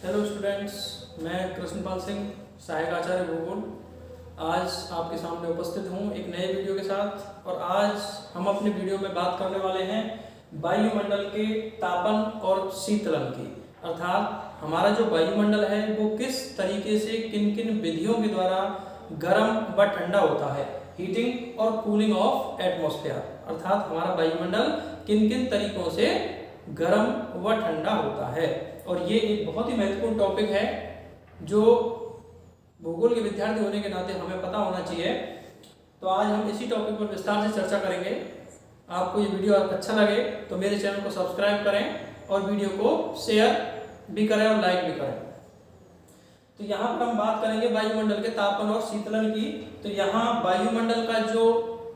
Hello students, मैं कृष्णपाल सिंह, सहायक आचार्य भूगोल आज आपके सामने उपस्थित हूँ एक नए वीडियो के साथ। और आज हम अपने वीडियो में बात करने वाले हैं वायुमंडल के तापन और शीतलन की। अर्थात हमारा जो वायुमंडल है वो किस तरीके से किन किन विधियों के द्वारा गर्म व ठंडा होता है, हीटिंग और कूलिंग ऑफ एटमॉस्फेयर। अर्थात हमारा वायुमंडल किन किन तरीकों से गर्म व ठंडा होता है। और ये एक बहुत ही महत्वपूर्ण टॉपिक है जो भूगोल के विद्यार्थी होने के नाते हमें पता होना चाहिए। तो आज हम इसी टॉपिक पर विस्तार से चर्चा करेंगे। आपको ये वीडियो अच्छा लगे तो मेरे चैनल को सब्सक्राइब करें और वीडियो को शेयर भी करें और लाइक भी करें। तो यहाँ पर हम बात करेंगे वायुमंडल के तापन और शीतलन की। तो यहाँ वायुमंडल का जो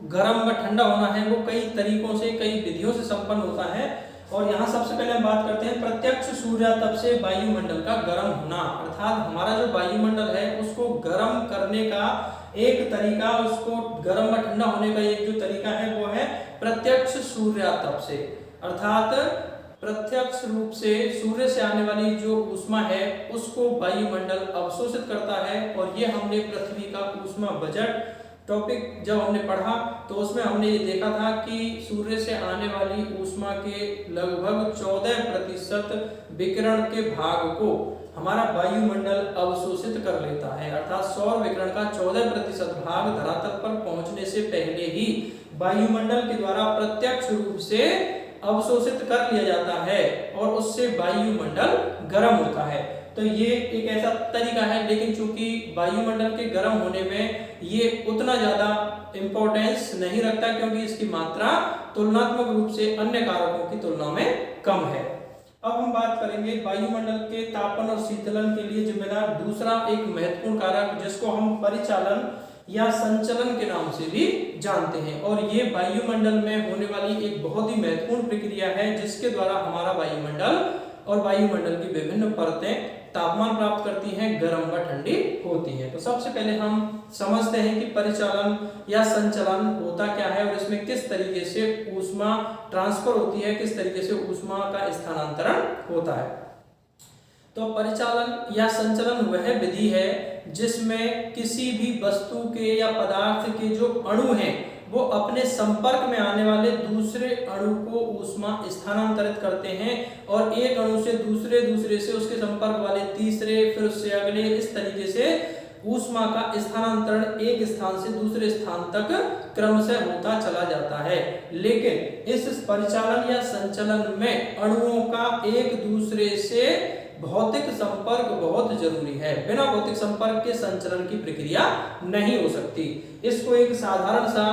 गर्म व ठंडा होना है वो कई तरीकों से, कई विधियों से संपन्न होता है। और यहाँ सबसे पहले हम बात करते हैं प्रत्यक्ष सूर्यातप से वायुमंडल का गर्म होना। अर्थात हमारा जो वायुमंडल है उसको गर्म करने का एक तरीका, उसको गर्म व ठंडा होने का एक जो तरीका है वो है प्रत्यक्ष सूर्यातप से। अर्थात प्रत्यक्ष रूप से सूर्य से आने वाली जो ऊष्मा है उसको वायुमंडल अवशोषित करता है। और ये हमने पृथ्वी का ऊष्मा बजट टॉपिक जब हमने पढ़ा तो उसमें हमने ये देखा था कि सूर्य से आने वाली ऊष्मा के लगभग 14% विकिरण के भाग को हमारा वायुमंडल अवशोषित कर लेता है। अर्थात सौर विकिरण का 14% भाग धरातल पर पहुंचने से पहले ही वायुमंडल के द्वारा प्रत्यक्ष रूप से अवशोषित कर लिया जाता है और उससे वायुमंडल गर्म होता है। तो ये एक ऐसा तरीका है, लेकिन चूंकि वायुमंडल के गर्म होने में ये उतना ज्यादा इंपॉर्टेंस नहीं रखता क्योंकि इसकी मात्रा तुलनात्मक रूप से अन्य कारकों की तुलना में कम है। अब हम बात करेंगे वायुमंडल के तापन और शीतलन के लिए जिम्मेदार दूसरा एक महत्वपूर्ण कारक जिसको हम परिचालन या संचलन के नाम से भी जानते हैं। और ये वायुमंडल में होने वाली एक बहुत ही महत्वपूर्ण प्रक्रिया है जिसके द्वारा हमारा वायुमंडल और वायुमंडल की विभिन्न परतें तापमान प्राप्त करती हैं, गर्म व ठंडी होती हैं। तो सबसे पहले हम समझते हैं कि परिचालन या संचलन होता क्या है और इसमें किस तरीके से ऊष्मा ट्रांसफर होती है, किस तरीके से ऊष्मा का स्थानांतरण होता है। तो परिचालन या संचलन वह विधि है जिसमें किसी भी वस्तु के या पदार्थ के जो अणु हैं वो अपने संपर्क में आने वाले दूसरे अणु को ऊष्मा स्थानांतरित करते हैं और एक अणु से दूसरे से उसके संपर्क वाले तीसरे, फिर उससे अगले, इस तरीके से ऊष्मा का स्थानांतरण एक स्थान से दूसरे स्थान तक क्रमशः होता चला जाता है। लेकिन इस परिचालन या संचलन में अणुओं का एक दूसरे से भौतिक संपर्क बहुत जरूरी है। बिना भौतिक संपर्क के संचलन की प्रक्रिया नहीं हो सकती। इसको एक साधारण सा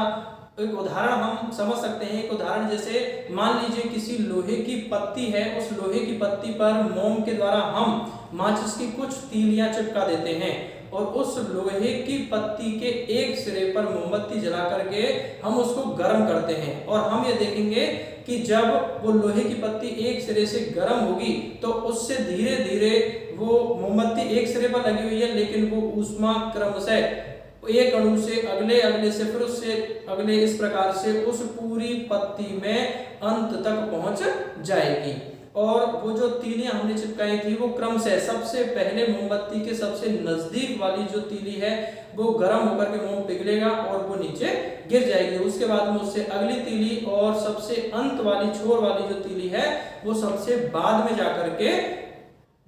एक उदाहरण हम समझ सकते हैं। एक उदाहरण जैसे मान लीजिए किसी लोहे की पत्ती है, उस लोहे की पत्ती पर मोम के द्वारा हम माचिस की कुछ तीलियां चिपका देते हैं और उस लोहे की पत्ती के एक सिरे पर मोमबत्ती जला करके हम उसको गर्म करते हैं। और हम ये देखेंगे कि जब वो लोहे की पत्ती एक सिरे से गर्म होगी तो उससे धीरे धीरे वो मोमबत्ती एक सिरे पर लगी हुई है, लेकिन वो ऊष्मा क्रमशः एक अणु से अगले, अगले से फिर उससे अगले, इस प्रकार से उस पूरी पत्ती में अंत तक पहुंच जाएगी। और वो जो तीलियां हमने चिपकाई थी वो क्रमशः सबसे पहले मोमबत्ती के सबसे नजदीक वाली जो तीली है वो गर्म होकर के मोम पिघलेगा और वो नीचे गिर जाएगी। उसके बाद में उससे अगली तीली और सबसे अंत वाली छोर वाली जो तीली है वो सबसे बाद में जाकर के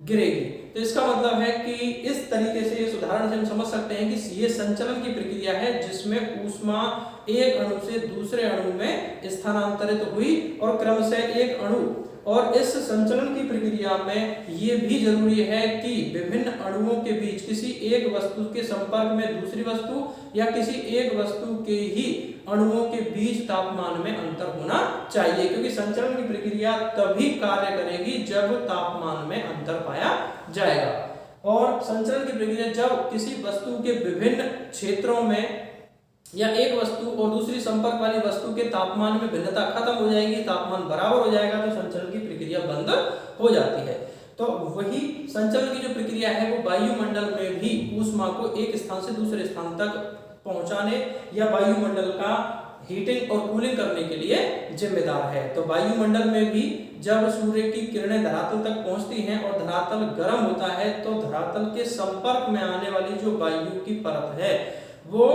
गिरेगी। तो इसका मतलब है कि इस तरीके से, इस उदाहरण से हम समझ सकते हैं कि ये संचलन की प्रक्रिया है जिसमें ऊष्मा एक अणु से दूसरे अणु में स्थानांतरित हुई और क्रमशः एक अणु। और इस संचलन की प्रक्रिया में ये भी जरूरी है कि विभिन्न अणुओं के बीच किसी एक वस्तु के संपर्क में दूसरी वस्तु या किसी एक वस्तु के ही अणुओं के बीच तापमान में अंतर होना चाहिए, क्योंकि संचलन की प्रक्रिया तभी कार्य करेगी जब तापमान में अंतर पाया जाएगा। और संचलन की प्रक्रिया जब किसी वस्तु के विभिन्न क्षेत्रों में या एक वस्तु और दूसरी संपर्क वाली वस्तु के तापमान में भिन्नता खत्म हो जाएगी, तापमान बराबर हो जाएगा, तो संचलन की प्रक्रिया बंद हो जाती है। तो वही संचलन की जो प्रक्रिया है वो वायुमंडल में भी ऊष्मा को एक स्थान से दूसरे स्थान तक पहुंचाने या वायुमंडल का हीटिंग और कूलिंग करने के लिए जिम्मेदार है। तो वायुमंडल में भी जब सूर्य की किरणें धरातल तक पहुंचती हैं और धरातल गर्म होता है तो धरातल के संपर्क में आने वाली जो वायु की परत है वो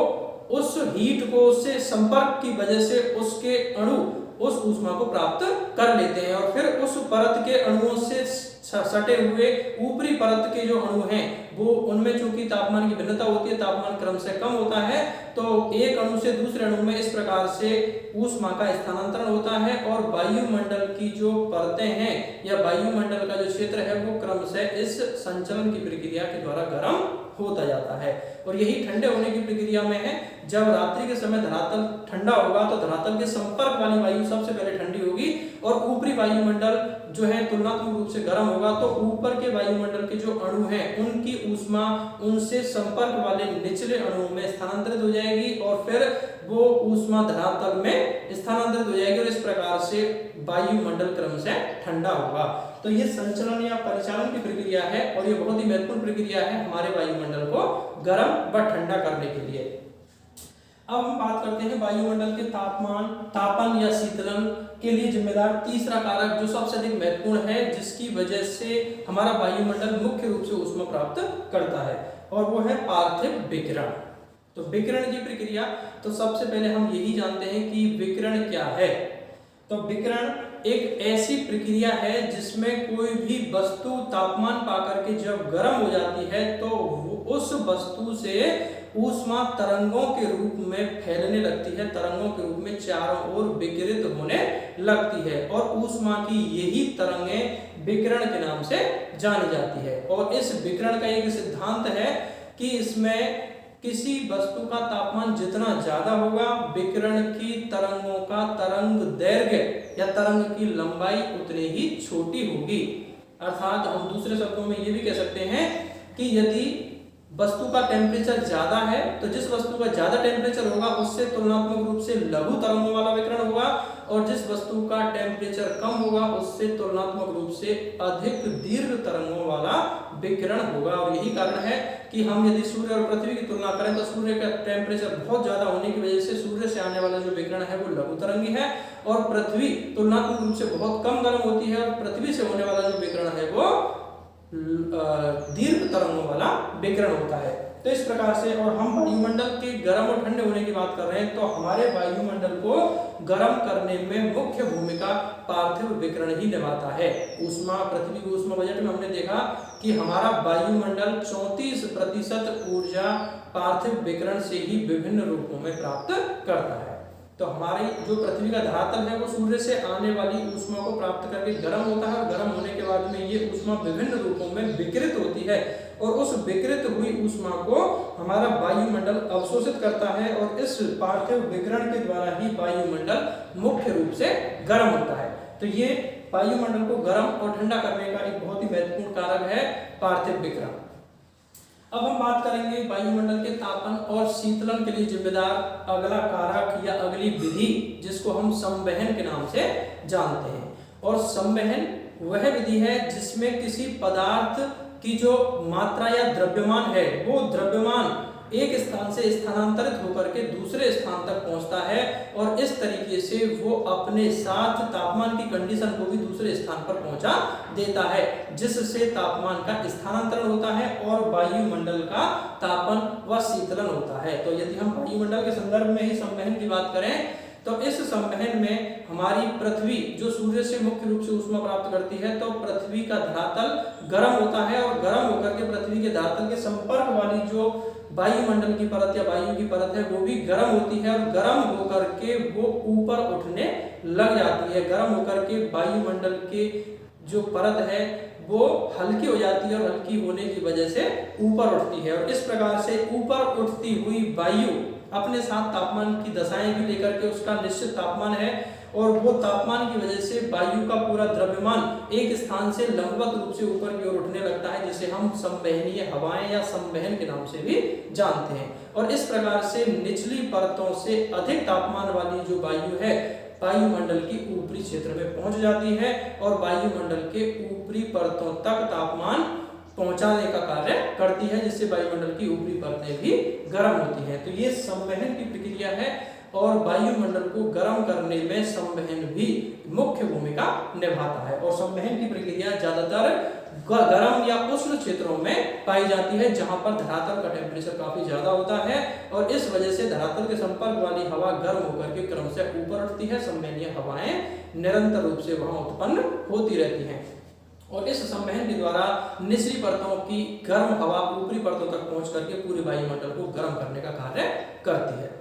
उस हीट को, उससे संपर्क की वजह से उसके अणु उस ऊष्मा को प्राप्त कर लेते हैं और फिर उस परत के अणुओं से सटे हुए ऊपरी परत के जो अणु हैं वो उनमें चूंकि तापमान की भिन्नता होती है, तापमान क्रम से कम होता है, तो एक अणु से दूसरे अणु में इस प्रकार से ऊष्मा का स्थानांतरण होता है और वायुमंडल की जो परतें हैं या वायुमंडल का जो क्षेत्र है वो क्रम से इस संचलन की प्रक्रिया के द्वारा गर्म होता जाता है। और यही ठंडे होने की प्रक्रिया में है। जब रात्रि के समय धरातल ठंडा होगा तो धरातल के संपर्क वाली वायु सबसे पहले ठंडी होगी और ऊपरी वायुमंडल जो है तुलनात्मक रूप से गर्म होगा, तो ऊपर के वायुमंडल के जो अणु हैं उनकी ऊष्मा उनसे संपर्क वाले निचले अणुओं में स्थानांतरित हो जाएगी और फिर वो ऊष्मा धरातल में स्थानांतरित हो जाएगी और इस प्रकार से वायुमंडल क्रम से ठंडा होगा। तो ये संचलन या परिचालन की प्रक्रिया है और ये बहुत ही महत्वपूर्ण प्रक्रिया है हमारे वायुमंडल को गर्म व ठंडा करने के लिए। अब हम बात करते हैं वायुमंडल के तापन या शीतलन के लिए जिम्मेदार तीसरा कारक जो सबसे अधिक महत्वपूर्ण है, जिसकी वजह से हमारा वायुमंडल मुख्य रूप से ऊष्मा प्राप्त करता है, और वो है पार्थिव विकिरण। तो विकिरण की प्रक्रिया, तो सबसे पहले हम यही जानते हैं कि विकिरण क्या है। तो विकिरण एक ऐसी प्रक्रिया है जिसमें कोई भी वस्तु तापमान पाकर के जब गर्म हो जाती है तो उस वस्तु से ऊष्मा तरंगों के रूप में फैलने लगती है, तरंगों के रूप में चारों ओर विकिरित होने लगती है और ऊष्मा की यही तरंगें विकिरण के नाम से जानी जाती है। और इस विकिरण का एक सिद्धांत है कि इसमें किसी वस्तु का तापमान जितना ज्यादा होगा विकिरण की तरंगों का तरंग दैर्घ्य या तरंग की लंबाई उतनी ही छोटी होगी। अर्थात हम दूसरे शब्दों में ये भी कह सकते हैं कि यदि वस्तु का टेम्परेचर ज्यादा है तो जिस वस्तु का ज्यादा टेम्परेचर होगा उससे तुलनात्मक रूप से लघु तरंगों वाला विकिरण होगा और जिस वस्तु का टेम्परेचर कम होगा उससे तुलनात्मक रूप से अधिक दीर्घ तरंगों वाला विकिरण होगा। और यही कारण है कि हम यदि सूर्य और पृथ्वी की तुलना करें तो सूर्य का टेम्परेचर बहुत ज्यादा होने की वजह से सूर्य से आने वाला जो विकिरण है वो लघु तरंगी है और पृथ्वी तुलनात्मक रूप से बहुत कम गर्म होती है और पृथ्वी से होने वाला जो विकिरण है वो दीर्घ तरंगों वाला विकिरण होता है। तो इस प्रकार से, और हम वायुमंडल के गर्म और ठंडे होने की बात कर रहे हैं तो हमारे वायुमंडल को गर्म करने में मुख्य भूमिका पार्थिव विकिरण ही निभाता है। ऊष्मा, पृथ्वी की ऊष्मा बजट में हमने देखा कि हमारा वायुमंडल 34% ऊर्जा पार्थिव विकिरण से ही विभिन्न रूपों में प्राप्त करता है। तो हमारी जो पृथ्वी का धरातल है वो सूर्य से आने वाली ऊष्मा को प्राप्त करके गर्म होता है और गर्म होने के बाद में ये ऊष्मा विभिन्न रूपों में विकिरित होती है और उस विकिरित हुई ऊष्मा को हमारा वायुमंडल अवशोषित करता है और इस पार्थिव विकिरण के द्वारा ही वायुमंडल मुख्य रूप से गर्म होता है। तो ये वायुमंडल को गर्म और ठंडा करने का एक बहुत ही महत्वपूर्ण कारक है पार्थिव विकिरण। अब हम बात करेंगे वायुमंडल के तापन और शीतलन के लिए जिम्मेदार अगला कारक या अगली विधि जिसको हम संवहन के नाम से जानते हैं। और संवहन वह विधि है जिसमें किसी पदार्थ की जो मात्रा या द्रव्यमान है वो द्रव्यमान एक स्थान से स्थानांतरित होकर के दूसरे स्थान तक पहुंचता है और इस तरीके से वो अपने साथ तापमान की कंडीशन को भी दूसरे स्थान पर पहुंचा देता है, जिससे तापमान का स्थानांतरण होता है और वायुमंडल का तापन व शीतलन होता है। तो यदि हम वायुमंडल के संदर्भ में ही संवहन की बात करें तो इस संवहन में हमारी पृथ्वी जो सूर्य से मुख्य रूप से ऊष्मा प्राप्त करती है तो पृथ्वी का धरातल गर्म होता है और गर्म होकर के पृथ्वी के धरातल के संपर्क वाली जो वायुमंडल की परत या वायु की परत है वो भी गर्म होती है और गर्म होकर के वो ऊपर उठने लग जाती है। गर्म होकर के वायुमंडल के जो परत है वो हल्की हो जाती है और हल्की होने की वजह से ऊपर उठती है और इस प्रकार से ऊपर उठती हुई वायु अपने साथ तापमान की दशाएं भी लेकर के उसका निश्चित तापमान है और वो तापमान की वजह से वायु का पूरा द्रव्यमान एक स्थान से लंबवत रूप से ऊपर की ओर उठने लगता है, जिसे हम संवहनीय हवाएं या संवहन के नाम से भी जानते हैं। और इस प्रकार से निचली परतों से अधिक तापमान वाली जो वायु है वायुमंडल की ऊपरी क्षेत्र में पहुंच जाती है और वायुमंडल के ऊपरी परतों तक तापमान पहुंचाने का कार्य करती है, जिससे वायुमंडल की ऊपरी परतें भी गर्म होती हैं। तो ये संवहन की प्रक्रिया है। और वायुमंडल को गर्म करने में संवहन भी मुख्य भूमिका निभाता है। और संवहन की प्रक्रिया ज्यादातर गर्म या उष्ण क्षेत्रों में पाई जाती है, जहां पर धरातल का टेम्परेचर काफी ज्यादा होता है और इस वजह से धरातल के संपर्क वाली हवा गर्म होकर के क्रम से ऊपर उठती है। संवहनीय हवाएं निरंतर रूप से वहां उत्पन्न होती रहती हैं और इस संवहन के द्वारा निचली परतों की गर्म हवा ऊपरी परतों तक पहुंच करके पूरे वायुमंडल को गर्म करने का कार्य करती है।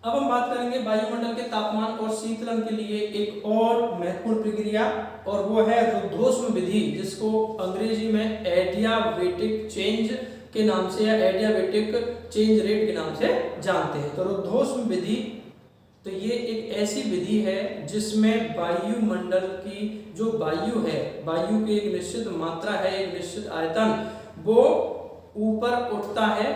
अब हम बात करेंगे वायुमंडल के तापमान और शीतलन के लिए एक और महत्वपूर्ण प्रक्रिया, और वो है रुद्धोष्म विधि, जिसको अंग्रेजी में एडियाबेटिक चेंज के नाम से या एडियाबेटिक चेंज रेट के नाम से जानते हैं। तो रुद्धोष्म विधि, तो ये एक ऐसी विधि है जिसमें वायुमंडल की जो वायु है, वायु की एक निश्चित मात्रा है, एक निश्चित आयतन, वो ऊपर उठता है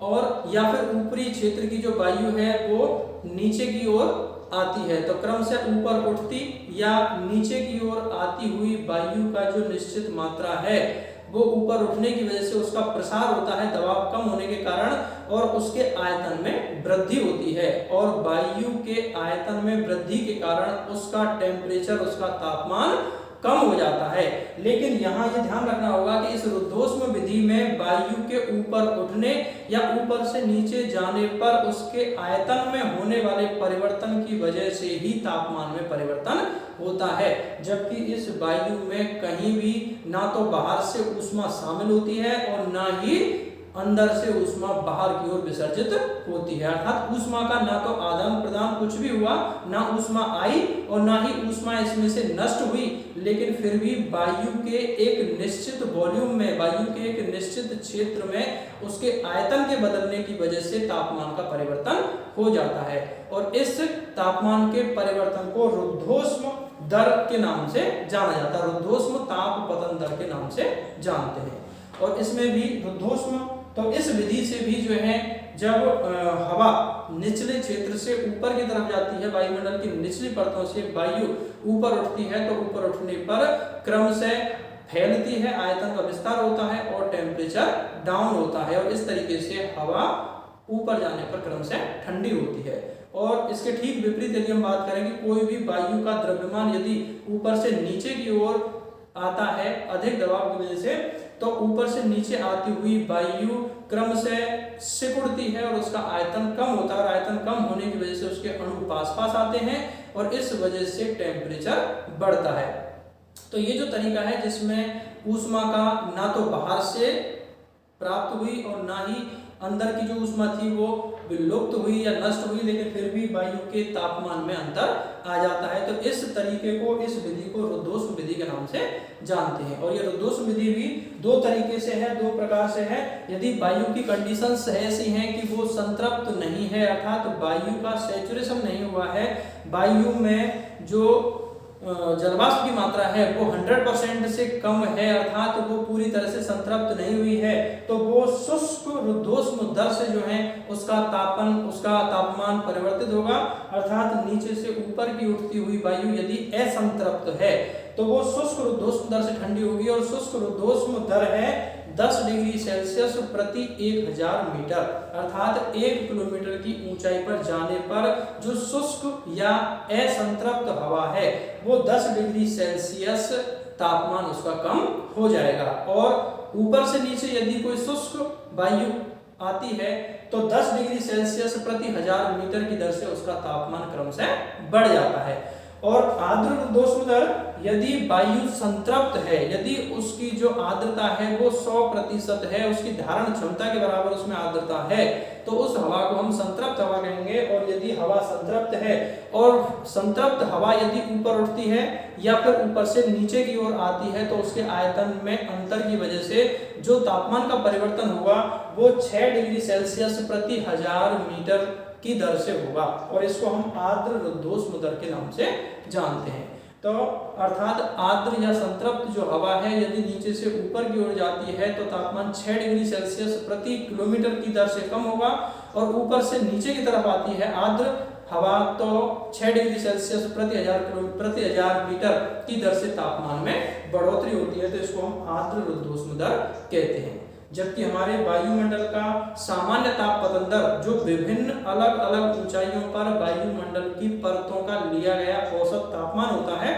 और या फिर ऊपरी क्षेत्र की जो वायु है वो नीचे की ओर आती है। तो क्रम से ऊपर उठती या नीचे की ओर आती हुई वायु का जो निश्चित मात्रा है वो ऊपर उठने की वजह से उसका प्रसार होता है दबाव कम होने के कारण, और उसके आयतन में वृद्धि होती है। और वायु के आयतन में वृद्धि के कारण उसका टेम्परेचर, उसका तापमान कम हो जाता है। लेकिन यहाँ ये ध्यान रखना होगा कि इस रुद्धोष्म विधि में वायु के ऊपर उठने या ऊपर से नीचे जाने पर उसके आयतन में होने वाले परिवर्तन की वजह से ही तापमान में परिवर्तन होता है, जबकि इस वायु में कहीं भी ना तो बाहर से ऊष्मा शामिल होती है और ना ही अंदर से ऊष्मा बाहर की ओर विसर्जित होती है। अर्थात ऊष्मा का ना तो आदान प्रदान कुछ भी हुआ, ना ऊष्मा आई और ना ही ऊष्मा इसमें से नष्ट हुई, लेकिन फिर भी वायु के एक निश्चित वॉल्यूम में, वायु के एक निश्चित क्षेत्र में उसके आयतन के बदलने की वजह से तापमान का परिवर्तन हो जाता है। और इस तापमान के परिवर्तन को रुद्धोष्म दर के नाम से जाना जाता है, रुद्धोष्म ताप पतन दर के नाम से जानते हैं। और इसमें भी रुद्धोष्म, तो इस विधि से भी जो है जब हवा निचले क्षेत्र से ऊपर की तरफ जाती है, वायुमंडल की निचली परतों से वायु ऊपर उठती है, तो ऊपर उठने पर क्रम से फैलती है, आयतन का विस्तार होता है और टेम्परेचर डाउन होता है, और इस तरीके से हवा ऊपर जाने पर क्रम से ठंडी होती है। और इसके ठीक विपरीत यदि हम बात करें कि कोई भी वायु का द्रव्यमान यदि ऊपर से नीचे की ओर आता है अधिक दबाव की वजह से, तो ऊपर से नीचे आती हुई वायु क्रम से सिकुड़ती है और उसका आयतन कम होता है, और आयतन कम होने की वजह से उसके अणु पास पास आते हैं और इस वजह से टेम्परेचर बढ़ता है। तो ये जो तरीका है जिसमें ऊष्मा का ना तो बाहर से प्राप्त हुई और ना ही अंदर की जो ऊष्मा थी वो विलुप्त हुई या नष्ट हुई, लेकिन फिर भी वायु के तापमान में अंतर आ जाता है, तो इस तरीके को, इस विधि को रुद्धोष्म विधि के नाम से जानते हैं। और ये रुद्धोष्म विधि भी दो तरीके से है, दो प्रकार से है। यदि वायु की कंडीशंस ऐसी हैं कि वो संतृप्त नहीं है, अर्थात वायु का सैचुरेशन नहीं हुआ है, वायु में जो जलवाष्प की मात्रा है वो 100% से कम है, अर्थात वो पूरी तरह से संतृप्त नहीं हुई है, तो वो शुष्क रुद्धोष्म दर से जो है उसका तापमान परिवर्तित होगा। अर्थात नीचे से ऊपर की उठती हुई वायु यदि असंतृप्त है तो वो शुष्क रुद्धोष्म दर से ठंडी होगी, और शुष्क रुद्धोष्म दर है 10 डिग्री सेल्सियस प्रति 1000 मीटर, अर्थात 1 किलोमीटर की ऊंचाई पर जाने पर जो शुष्क या असंतृप्त हवा है वो 10 डिग्री सेल्सियस तापमान उसका कम हो जाएगा। और ऊपर से नीचे यदि कोई शुष्क वायु आती है तो 10 डिग्री सेल्सियस प्रति 1000 मीटर की दर से उसका तापमान क्रम से बढ़ जाता है। और आर्द्र रुद्धोष्म दर, यदि वायु संतृप्त है, यदि उसकी जो आर्द्रता है वो 100% है, उसकी धारण क्षमता के बराबर उसमें आर्द्रता है, तो उस हवा को हम संतृप्त हवा कहेंगे। और यदि हवा संतृप्त है और संतृप्त हवा यदि ऊपर उठती है या फिर ऊपर से नीचे की ओर आती है, तो उसके आयतन में अंतर की वजह से जो तापमान का परिवर्तन होगा वो 6 डिग्री सेल्सियस प्रति 1000 मीटर की दर से होगा, और इसको हम आर्द्र रुद्धोष्म दर के नाम से जानते हैं। तो अर्थात आर्द्र या संतृप्त जो हवा है यदि नीचे से ऊपर की ओर जाती है तो तापमान 6 डिग्री सेल्सियस प्रति किलोमीटर की दर से कम होगा, और ऊपर से नीचे की तरफ आती है आर्द्र हवा तो 6 डिग्री सेल्सियस प्रति 1000 मीटर की दर से तापमान में बढ़ोतरी होती है, तो इसको हम आर्द्र रुद्धोष्म दर कहते हैं। जबकि हमारे वायुमंडल का सामान्य तापपतन दर, जो विभिन्न अलग अलग ऊंचाइयों पर वायुमंडल की परतों का लिया गया औसत तापमान होता है,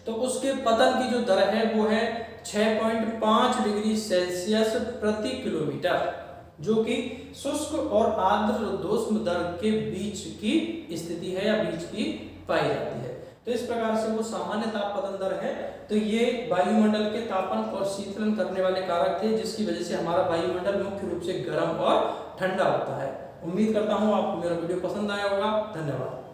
तो उसके पतन की जो दर है वो है 6.5 डिग्री सेल्सियस प्रति किलोमीटर, जो कि शुष्क और आर्द्र दोष्म दर के बीच की स्थिति है या बीच की पाई जाती है। तो इस प्रकार से वो सामान्य तापपतन दर है। तो ये वायुमंडल के तापन और शीतलन करने वाले कारक थे, जिसकी वजह से हमारा वायुमंडल मुख्य रूप से गर्म और ठंडा होता है। उम्मीद करता हूँ आपको मेरा वीडियो पसंद आया होगा। धन्यवाद।